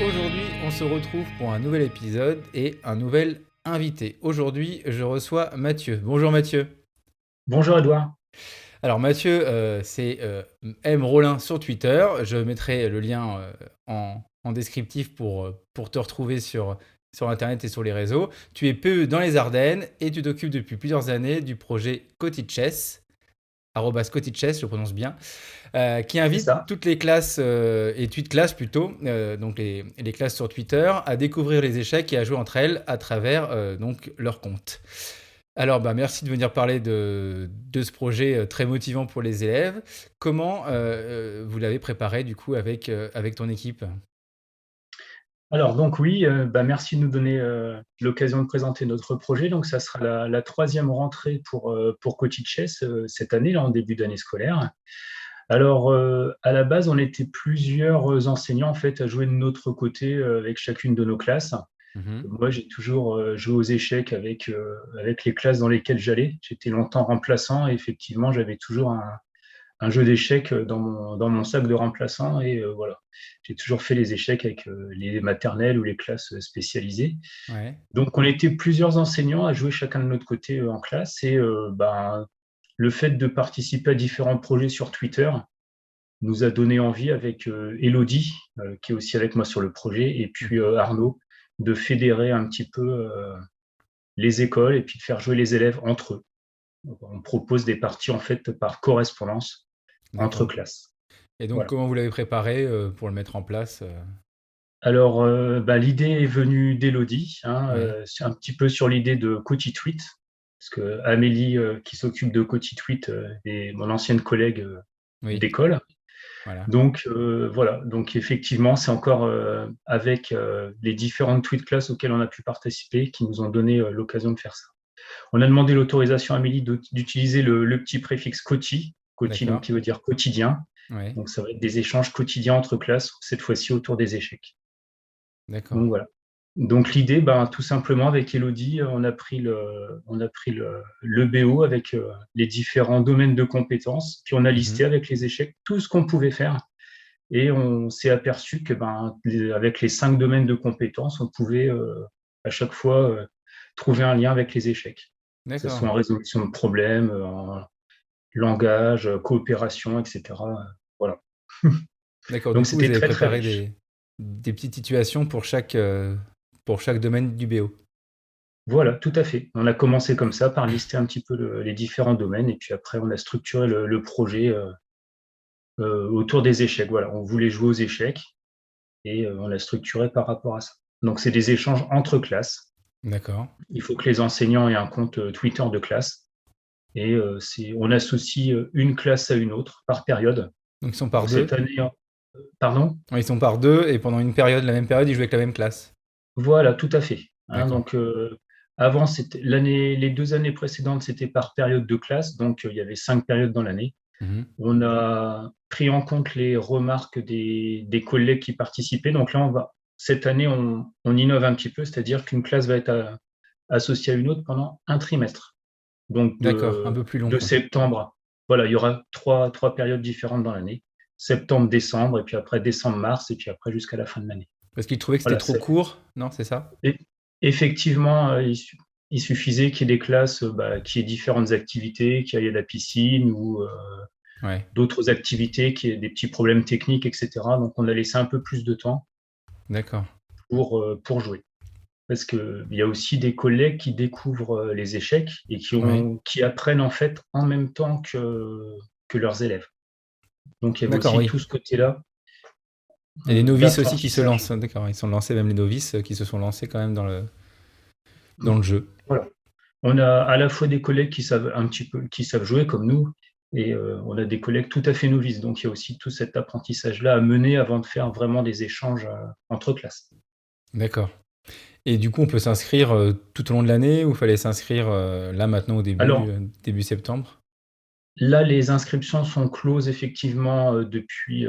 Aujourd'hui, on se retrouve pour un nouvel épisode et un nouvel invité. Aujourd'hui, je reçois Mathieu. Bonjour Mathieu. Bonjour Edouard. Alors Mathieu, c'est M. Rollin sur Twitter. Je mettrai le lien en descriptif pour te retrouver sur Internet et sur les réseaux. Tu es PE dans les Ardennes et tu t'occupes depuis plusieurs années du projet Cotichess, arrobas Cotichess, je prononce bien, qui C'est invite ça. toutes les classes et tweet classes plutôt, donc les classes sur Twitter, à découvrir les échecs et à jouer entre elles à travers donc leur compte. Alors, bah, merci de venir parler de ce projet très motivant pour les élèves. Comment vous l'avez préparé du coup avec ton équipe? Alors donc oui, merci de nous donner l'occasion de présenter notre projet. Donc ça sera la troisième rentrée pour Coach Chess cette année, là, en début d'année scolaire. Alors à la base, on était plusieurs enseignants en fait à jouer de notre côté avec chacune de nos classes. Mhm. Moi, j'ai toujours joué aux échecs avec les classes dans lesquelles j'allais. J'étais longtemps remplaçant et effectivement, j'avais toujours un jeu d'échecs dans mon sac de remplaçant. Et voilà, j'ai toujours fait les échecs avec les maternelles ou les classes spécialisées. Ouais, Donc, on était plusieurs enseignants à jouer chacun de notre côté en classe. Et le fait de participer à différents projets sur Twitter nous a donné envie avec Elodie, qui est aussi avec moi sur le projet, et puis mhm, Arnaud, de fédérer un petit peu les écoles et puis de faire jouer les élèves entre eux. Donc, on propose des parties en fait par correspondance entre d'accord. classes. Et donc, Voilà. comment vous l'avez préparé pour le mettre en place Alors, l'idée est venue d'Elodie, hein, Ouais, c'est un petit peu sur l'idée de Coty Tweet, parce que Amélie, qui s'occupe de Coty Tweet, est mon ancienne collègue oui, d'école. voilà. Donc, voilà. Donc, effectivement, c'est encore avec les différentes tweet classes auxquelles on a pu participer qui nous ont donné l'occasion de faire ça. On a demandé l'autorisation à Amélie d'utiliser le petit préfixe Coty, Coty donc D'accord. qui veut dire quotidien. Ouais, Donc, ça va être des échanges quotidiens entre classes, cette fois-ci autour des échecs. d'accord. Donc voilà. Donc l'idée, tout simplement avec Elodie, on a pris le BO avec les différents domaines de compétences, puis on a listé Mhm. avec les échecs tout ce qu'on pouvait faire, et on s'est aperçu que avec les 5 domaines de compétences, on pouvait à chaque fois trouver un lien avec les échecs, que ce soit D'accord. en résolution de problèmes, en langage, coopération, etc. Voilà. D'accord, du Donc coup, vous c'était avez très très préparé riche. des petites situations pour chaque domaine du BO. Voilà, tout à fait. On a commencé comme ça, par lister un petit peu les différents domaines, et puis après, on a structuré le projet autour des échecs. Voilà, on voulait jouer aux échecs, et on a structuré par rapport à ça. Donc, c'est des échanges entre classes. D'accord. Il faut que les enseignants aient un compte Twitter de classe, et on associe une classe à une autre par période. Donc, ils sont par Donc, cette deux. année, pardon? Ouais, ils sont par deux et pendant une période, la même période, ils jouent avec la même classe. Voilà, tout à fait. Hein, D'accord. donc, avant, les 2 années précédentes, c'était par période de classe, donc il y avait 5 périodes dans l'année. Mhm. On a pris en compte les remarques des collègues qui participaient. Donc là, cette année, on innove un petit peu, c'est-à-dire qu'une classe va être associée à une autre pendant un trimestre. Donc D'accord, un peu plus long, de quoi. septembre, voilà, il y aura trois périodes différentes dans l'année. Septembre, décembre, et puis après décembre, mars, et puis après jusqu'à la fin de l'année. Parce qu'ils trouvaient que c'était Voilà, trop court, non, c'est ça? et effectivement, il suffisait qu'il y ait des classes qui aient différentes activités, qu'il y ait de la piscine ou Ouais, d'autres activités, qui aient des petits problèmes techniques, etc. Donc, on a laissé un peu plus de temps d'accord. pour jouer. Parce qu'il y a aussi des collègues qui découvrent les échecs et Ouais. qui apprennent en fait en même temps que leurs élèves. Donc, il y avait D'accord, aussi oui. tout ce côté-là Et les novices aussi qui se d'apprentissage. lancent. D'accord, ils sont lancés, même les novices qui se sont lancés quand même dans le jeu. Voilà. On a à la fois des collègues qui savent un petit peu, qui savent jouer comme nous, et on a des collègues tout à fait novices. Donc il y a aussi tout cet apprentissage-là à mener avant de faire vraiment des échanges entre classes. D'accord. Et du coup, on peut s'inscrire tout au long de l'année ou il fallait s'inscrire là maintenant au début, Alors début septembre? là, les inscriptions sont closes effectivement depuis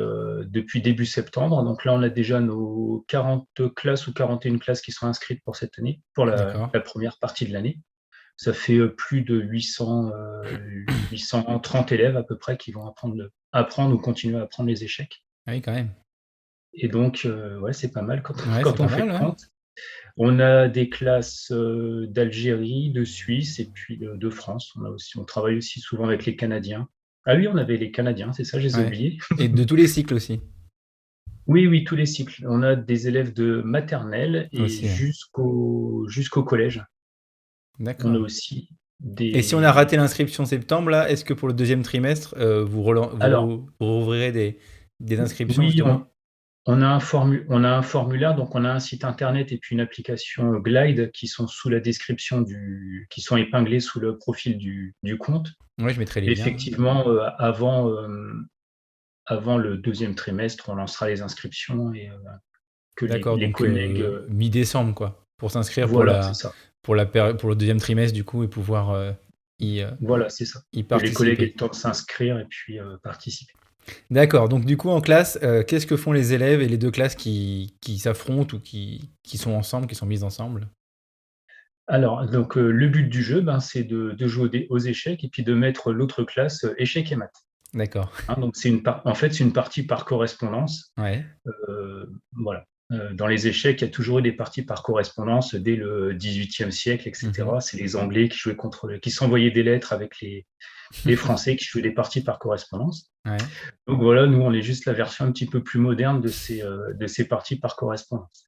début septembre. Donc là, on a déjà nos 40 classes ou 41 classes qui sont inscrites pour cette année, pour la, D'accord. la première partie de l'année. Ça fait plus de 830 élèves à peu près qui vont apprendre ou continuer à apprendre les échecs. Ah oui, quand même. Et donc, ouais, c'est pas mal quand, Ouais, c'est quand on pas fait mal, le ouais. compte. On a des classes d'Algérie, de Suisse et puis de France. On travaille aussi souvent avec les Canadiens. Ah oui, on avait les Canadiens, c'est ça, je les ai Ouais. oubliés. Et de tous les cycles aussi. Oui, oui, tous les cycles. On a des élèves de maternelle et Aussi, ouais. jusqu'au collège. On a D'accord. aussi Et si on a des. raté l'inscription septembre, là, est-ce que pour le deuxième trimestre, Alors, vous rouvrirez des inscriptions, oui, justement? on a un formulaire, donc on a un site internet et puis une application Glide qui sont sous la description qui sont épinglés sous le profil du compte. Oui, je mettrai les liens. Effectivement, avant le deuxième trimestre, on lancera les inscriptions et que D'accord, les donc collègues. mi-décembre, quoi, pour s'inscrire Voilà, c'est ça. pour le deuxième trimestre, du coup, et pouvoir y, euh, Voilà, c'est ça. y Que les collègues aient le participer. temps de s'inscrire et puis participer. D'accord, donc du coup, en classe, qu'est-ce que font les élèves et les deux classes qui s'affrontent ou qui sont ensemble, qui sont mises ensemble? Alors, donc, le but du jeu, ben, c'est de jouer aux échecs et puis de mettre l'autre classe échecs et maths. D'accord, Hein, donc, en fait, c'est une partie par correspondance. ouais. Voilà. Dans les échecs, il y a toujours eu des parties par correspondance dès le XVIIIe siècle, Mhm. etc. C'est les Anglais qui s'envoyaient des lettres avec les Français qui jouaient des parties par correspondance. Ouais, Donc voilà, nous, on est juste la version un petit peu plus moderne de ces parties par correspondance.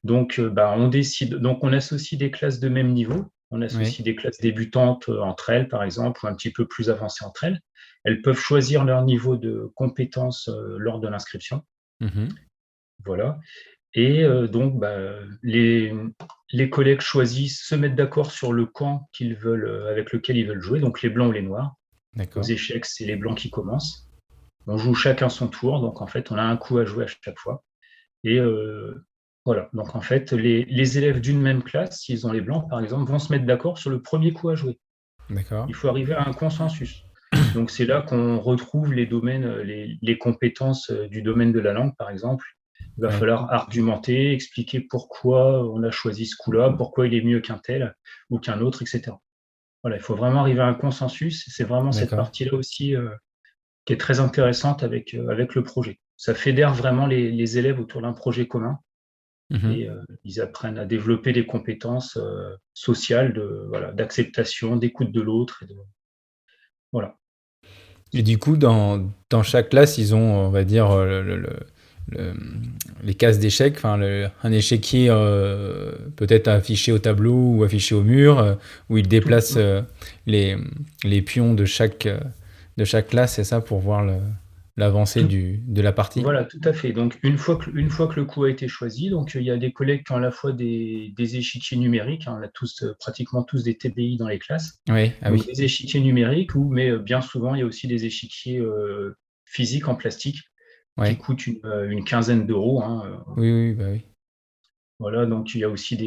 Donc, bah, on décide. Donc, on associe des classes de même niveau. On ouais, associe des classes débutantes entre elles, par exemple, ou un petit peu plus avancées entre elles. Elles peuvent choisir leur niveau de compétence lors de l'inscription. mhm. Voilà. Et donc, bah, les collègues choisissent, se mettent d'accord sur le camp qu'ils veulent, avec lequel ils veulent jouer, donc les blancs ou les noirs. Aux D'accord. échecs, c'est les blancs qui commencent. On joue chacun son tour, donc en fait, on a un coup à jouer à chaque fois. Et voilà, donc en fait, les élèves d'une même classe, s'ils ont les blancs par exemple, vont se mettre d'accord sur le premier coup à jouer. D'accord. Il faut arriver à un consensus. Donc c'est là qu'on retrouve les domaines, les compétences du domaine de la langue par exemple. Il va Ouais, falloir argumenter, expliquer pourquoi on a choisi ce coup-là, pourquoi il est mieux qu'un tel ou qu'un autre, etc. Voilà, il faut vraiment arriver à un consensus. C'est vraiment cette d'accord. partie-là aussi qui est très intéressante avec le projet. Ça fédère vraiment les élèves autour d'un projet commun Mhm. et ils apprennent à développer des compétences sociales voilà, d'acceptation, d'écoute de l'autre. Voilà. Et du coup, dans chaque classe, ils ont, on va dire, le- les cases d'échecs, enfin, un échiquier peut-être affiché au tableau ou affiché au mur, où ils Tout, déplacent les, les pions de chaque classe, c'est ça, pour voir l'avancée tout, de la partie. voilà, tout à fait. Donc, une fois que le coup a été choisi, donc il y a des collègues qui ont à la fois des échiquiers numériques, hein, on a tous, pratiquement tous des TBI dans les classes, Oui, ah donc oui. des échiquiers numériques, mais bien souvent, il y a aussi des échiquiers physiques en plastique qui Ouais. coûtent une quinzaine d'euros. Hein, Oui, oui, bah oui. voilà, donc il y a aussi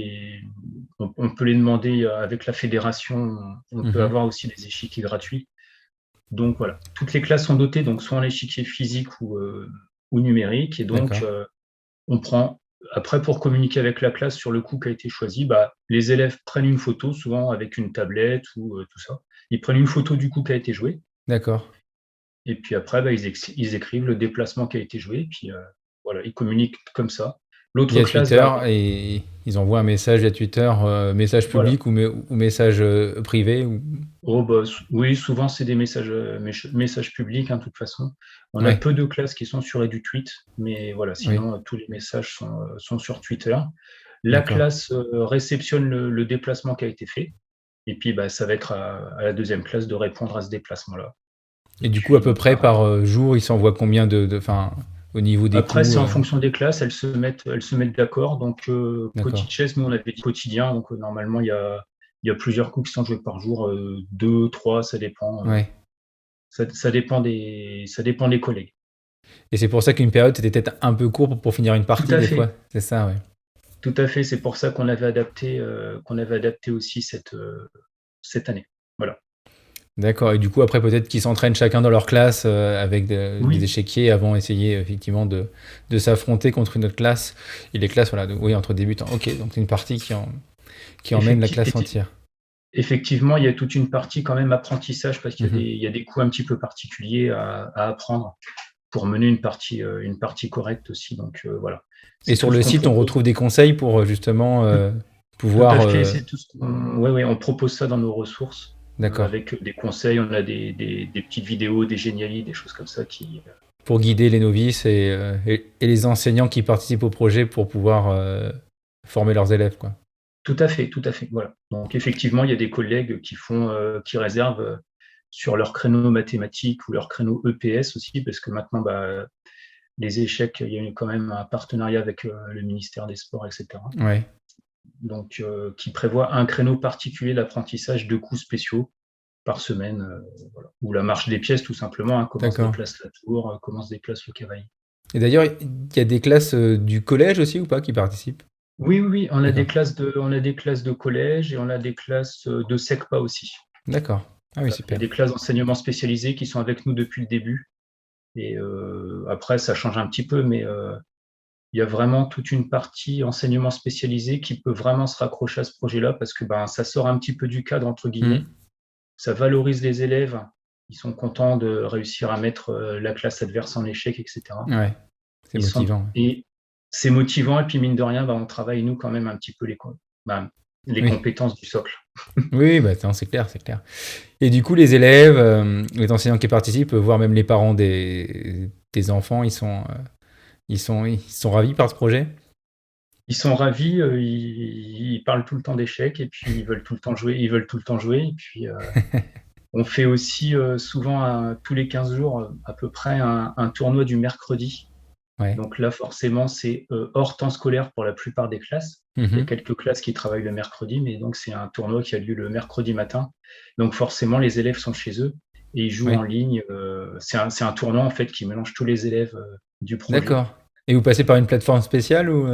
on peut les demander avec la fédération, on peut Mhm. avoir aussi des échiquiers gratuits. Donc voilà, toutes les classes sont dotées, donc soit en échiquier physique ou numérique, et donc D'accord. on prend, après pour communiquer avec la classe sur le coup qui a été choisi, bah, les élèves prennent une photo, souvent avec une tablette ou tout ça. Ils prennent une photo du coup qui a été joué, D'accord. et puis après, bah, ils écrivent le déplacement qui a été joué, et puis voilà, ils communiquent comme ça. L'autre Via classe Twitter, va. et ils envoient un message via Twitter, message Voilà. public ou message privé. Ou... Oh, bah, oui, souvent c'est des messages publics, hein, de toute façon. On a Ouais, peu de classes qui sont sur EduTweet, mais voilà, oui, sinon tous les messages sont sur Twitter. La d'accord. classe réceptionne le déplacement qui a été fait, et puis bah, ça va être à la deuxième classe de répondre à ce déplacement-là. Et Et du coup, à puis peu près pareil. par jour, ils s'envoient combien enfin, au niveau des Après, coûts c'est en fonction des classes, elles se mettent d'accord. Donc, d'accord. Petite Chaise, nous, on avait dit quotidien. Donc, normalement, il y a plusieurs coups qui sont joués par jour, deux, trois, ça dépend. Ouais. Ça dépend des collègues. Et c'est pour ça qu'une période, c'était peut-être un peu court pour finir une Tout partie, à des fait. fois. C'est ça, ouais. Tout à fait. C'est pour ça qu'on avait adapté aussi cette année. Voilà. D'accord. Et du coup, après, peut-être qu'ils s'entraînent chacun dans leur classe avec des Oui, échiquiers avant essayer effectivement de s'affronter contre une autre classe. Et les classes, voilà, oui, entre débutants. Ok, donc c'est une partie qui emmène la effecti- classe effi- entière. effectivement, il y a toute une partie quand même apprentissage parce qu'il y a Mhm. il y a des coups un petit peu particuliers à apprendre. pour mener une partie correcte aussi. Donc voilà, Et c'est sur tout ce le qu'on site, on propose. retrouve des conseils pour justement Tout pouvoir. à fait, c'est tout ce qu'on. Ouais, ouais, on propose ça dans nos ressources D'accord. avec des conseils. On a des petites vidéos, des génialités, des choses comme ça qui. Pour guider les novices et les enseignants qui participent au projet pour pouvoir former leurs élèves, quoi. Tout à fait. Voilà. Donc effectivement, il y a des collègues qui réservent sur leur créneau mathématiques ou leur créneau EPS aussi, parce que maintenant, les échecs, il y a eu quand même un partenariat avec le ministère des Sports, etc. Ouais. Donc, qui prévoit un créneau particulier d'apprentissage de coups spéciaux par semaine, voilà. Ou la marche des pièces, tout simplement, hein, comment se D'accord. déplace la tour, comment se déplace le cavalier. Et d'ailleurs, il y a des classes du collège aussi ou pas qui participent? Oui, oui, oui, on a D'accord. on a des classes de collège et on a des classes de SECPA aussi. D'accord. Ah oui, Voilà. Il y a super. des classes d'enseignement spécialisé qui sont avec nous depuis le début. Et après, ça change un petit peu, mais il y a vraiment toute une partie enseignement spécialisé qui peut vraiment se raccrocher à ce projet-là parce que ça sort un petit peu du cadre, entre guillemets. Mhm. Ça valorise les élèves. Ils sont contents de réussir à mettre la classe adverse en échec, etc. Ouais, c'est motivant. Et c'est motivant. Et puis, mine de rien, on travaille, nous, quand même, un petit peu les Oui, compétences du socle. oui, bah, non, c'est clair, c'est clair. Et du coup, les élèves, les enseignants qui participent, voire même les parents des enfants, ils sont ravis par ce projet? Ils sont ravis, ils parlent tout le temps d'échecs et puis ils veulent tout le temps jouer. Ils veulent tout le temps jouer. Et puis, on fait aussi souvent, tous les 15 jours, à peu près, un tournoi du mercredi. Ouais. Donc là, forcément, c'est hors temps scolaire pour la plupart des classes. Il y a Mhm. quelques classes qui travaillent le mercredi, mais donc c'est un tournoi qui a lieu le mercredi matin. Donc forcément, les élèves sont chez eux et ils jouent en Oui. ligne. C'est un tournoi en fait qui mélange tous les élèves du projet. D'accord. Et vous passez par une plateforme spéciale ou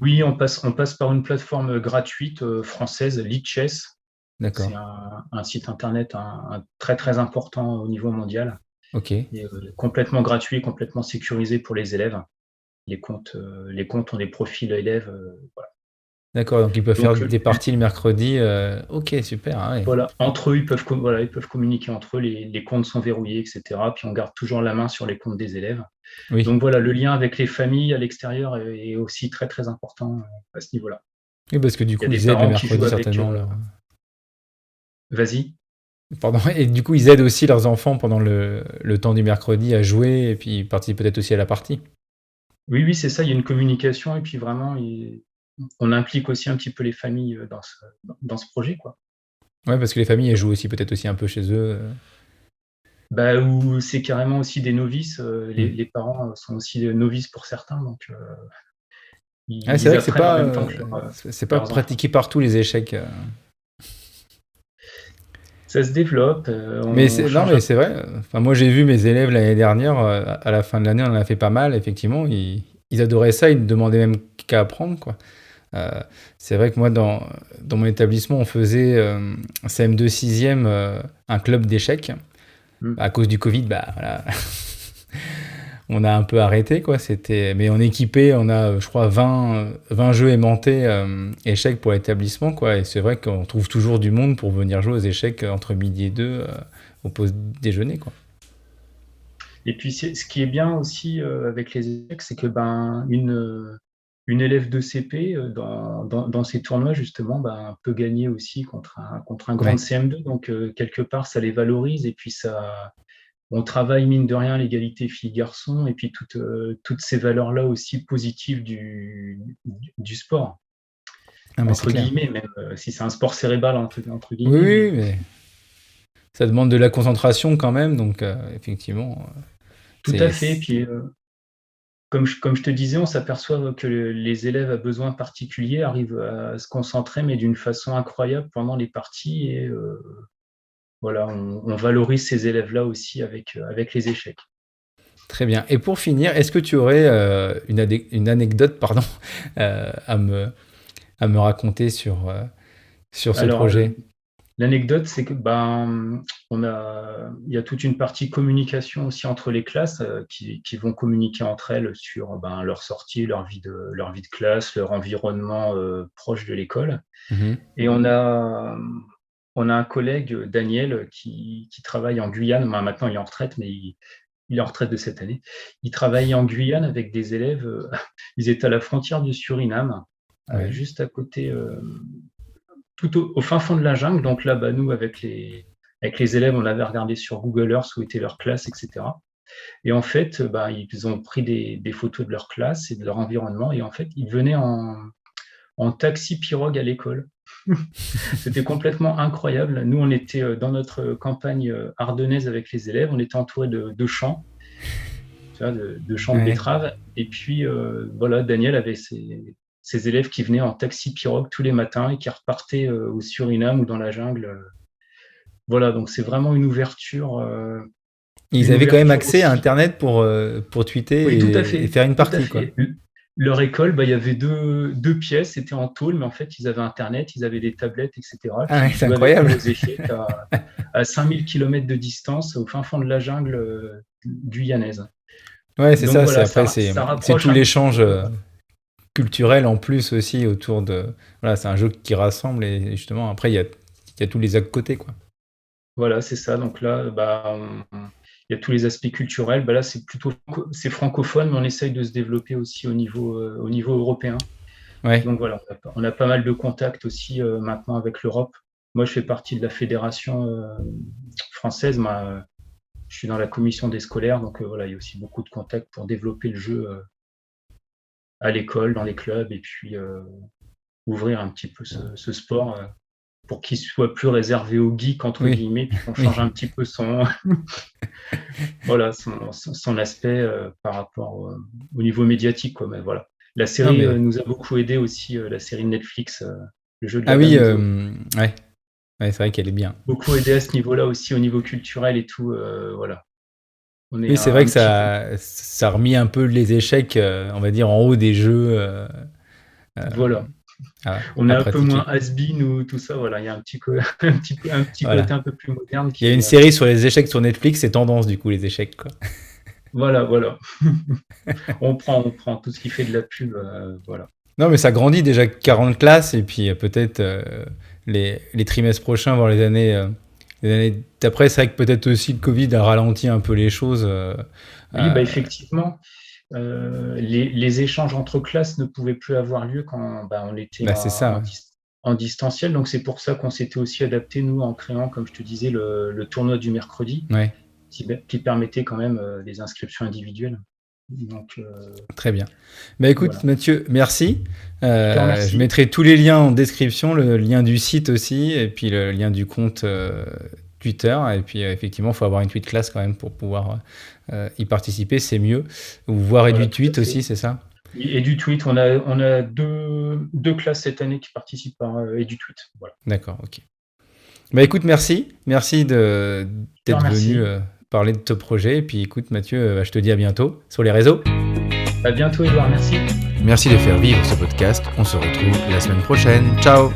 Oui, on passe par une plateforme gratuite française, Lichess. C'est D'accord. un site internet un très très important au niveau mondial Ok. et complètement gratuit, complètement sécurisé pour les élèves. Les comptes ont des profils élèves. Voilà. D'accord. Donc ils peuvent faire Donc des parties le mercredi. Ok, super. Ah ouais. voilà, entre eux, voilà, ils peuvent communiquer entre eux, les comptes sont verrouillés, etc. Puis on garde toujours la main sur les comptes des élèves. Oui. Donc voilà, le lien avec les familles à l'extérieur est aussi très très important à ce niveau-là. Oui, parce que du Il y a coup, des ils aident le parents qui jouent mercredi avec. certainement. Vas-y. Pardon. Et du coup, ils aident aussi leurs enfants pendant le temps du mercredi à jouer et puis ils participent peut-être aussi à la partie. Oui, oui, c'est ça, il y a une communication et puis vraiment, on implique aussi un petit peu les familles dans ce projet, quoi. Ouais, parce que les familles, elles jouent aussi peut-être aussi un peu chez eux. Ou c'est carrément aussi des novices, Hmm. les parents sont aussi des novices pour certains, donc Ah, c'est ils vrai que apprennent en même temps que c'est pas leurs enfants. pratiqué partout les échecs. Ça se développe, Mais on non, change mais un c'est peu. vrai. Enfin, moi, j'ai vu mes élèves l'année dernière. À la fin de l'année, on en a fait pas mal. Effectivement, ils adoraient ça. Ils ne demandaient même qu'à apprendre, quoi. Euh, c'est vrai que moi, dans mon établissement, on faisait CM2 6e un club d'échecs. Mmh. À cause du Covid, bah voilà, on a un peu arrêté, quoi. Mais on est équipé, on a, je crois, 20 jeux aimantés échecs pour l'établissement, quoi. Et c'est vrai qu'on trouve toujours du monde pour venir jouer aux échecs entre midi et deux au pause déjeuner, quoi. Et puis ce qui est bien aussi, avec les échecs, c'est que, une élève de CP, dans ces tournois justement, peut gagner aussi contre un grand de Ouais. CM2. Donc quelque part, ça les valorise et puis on travaille mine de rien l'égalité filles-garçons et puis toutes ces valeurs-là aussi positives du sport, Ah, mais c'est entre clair. guillemets, même si c'est un sport cérébral entre Oui, guillemets, oui, mais oui, mais ça demande de la concentration quand même, donc effectivement, tout à c'est. fait. Puis comme je te disais, on s'aperçoit que les élèves à besoins particuliers arrivent à se concentrer, mais d'une façon incroyable pendant les parties. Et voilà, on valorise ces élèves-là aussi avec les échecs. Très bien. Et pour finir, est-ce que tu aurais une anecdote, pardon, à me raconter sur ce Alors, projet? l'anecdote, c'est que il y a toute une partie communication aussi entre les classes qui vont communiquer entre elles sur leur sortie, leur vie de classe, leur environnement proche de l'école. Mhm. Et on a un collègue, Daniel, qui travaille en Guyane. Maintenant, il est en retraite, mais il est en retraite de cette année. Il travaillait en Guyane avec des élèves. Ils étaient à la frontière du Suriname, Ouais. juste à côté, tout au fin fond de la jungle. Donc là, nous, avec les élèves, on avait regardé sur Google Earth où était leur classe, etc. Et en fait, ils ont pris des photos de leur classe et de leur environnement. Et en fait, ils venaient en taxi pirogue à l'école. C'était complètement incroyable. Nous, on était dans notre campagne ardennaise avec les élèves. On était entouré de champs, tu vois, de champs de Ouais. betteraves. Et puis, voilà, Daniel avait ses élèves qui venaient en taxi pirogue tous les matins et qui repartaient au Suriname ou dans la jungle. Voilà, donc c'est vraiment une ouverture. Ils Une avaient quand même ouverture accès à aussi. Internet pour tweeter Oui, tout à et fait, faire une tout à partie, quoi. fait. Leur école, il y avait deux pièces, c'était en tôle, mais en fait, ils avaient Internet, ils avaient des tablettes, etc. Ah Puis ouais, ils c'est jouaient avec nous incroyable. aux échecs à 5000 km de distance, au fin fond de la jungle guyanaise. Ouais, c'est Donc ça. C'est voilà, après, ça c'est rapproche tout un petit l'échange peu. culturel en plus aussi autour de. Voilà, c'est un jeu qui rassemble et justement après il y a tous les à côté, quoi. Voilà, c'est ça. Donc là, il y a tous les aspects culturels. Là, c'est francophone, mais on essaye de se développer aussi au niveau européen. Ouais. Donc voilà, on a pas mal de contacts aussi maintenant avec l'Europe. Moi, je fais partie de la fédération française. Je suis dans la commission des scolaires, donc voilà, il y a aussi beaucoup de contacts pour développer le jeu à l'école, dans les clubs, et puis ouvrir un petit peu ce sport pour qu'il soit plus réservé aux geeks, entre Oui. guillemets, puis qu'on Oui. change un petit peu voilà, son aspect par rapport au niveau médiatique, quoi. Mais voilà. La Non, série mais. nous a beaucoup aidé aussi, la série de Netflix, Le jeu de la Ah dame oui, nous a ouais. Ouais, c'est vrai qu'elle est bien. beaucoup aidé à ce niveau-là aussi, au niveau culturel et tout. Voilà. On est Oui, c'est vrai un que petit groupe. ça a remis un peu les échecs, on va dire, en haut des jeux euh, Voilà. On est à un peu moins pratiquer. has-been ou tout ça. Voilà. Il y a un petit côté Voilà. un peu plus moderne Il y a qui une est. série sur les échecs sur Netflix, c'est tendance du coup, les échecs, quoi. Voilà, voilà. On prend tout ce qui fait de la pub. Voilà. Non, mais ça grandit déjà 40 classes, et puis peut-être les trimestres prochains, voire les années d'après, c'est vrai que peut-être aussi le Covid a ralenti un peu les choses. Oui, Euh, effectivement. Les échanges entre classes ne pouvaient plus avoir lieu quand on était Bah, c'est ça. en distanciel. Donc, c'est pour ça qu'on s'était aussi adapté, nous, en créant, comme je te disais, le tournoi du mercredi, Ouais, qui permettait quand même des inscriptions individuelles. Donc, très bien. Bah écoute, voilà. Mathieu, merci. Je te Je remercie. mettrai tous les liens en description, le lien du site aussi, et puis le lien du compte Twitter. Et puis effectivement, il faut avoir une tweet class quand même pour pouvoir y participer, c'est mieux. Ou voir Voilà, Edu tout à Tweet aussi, fait. c'est ça? Et du tweet, on a deux classes cette année qui participent par EduTweet. Voilà. D'accord, ok. Bah écoute, merci. Merci Je te d'être venu remercie. parler de ce projet. Et puis écoute, Mathieu, je te dis à bientôt sur les réseaux. À bientôt, Edouard. Merci. Merci de faire vivre ce podcast. On se retrouve la semaine prochaine. Ciao!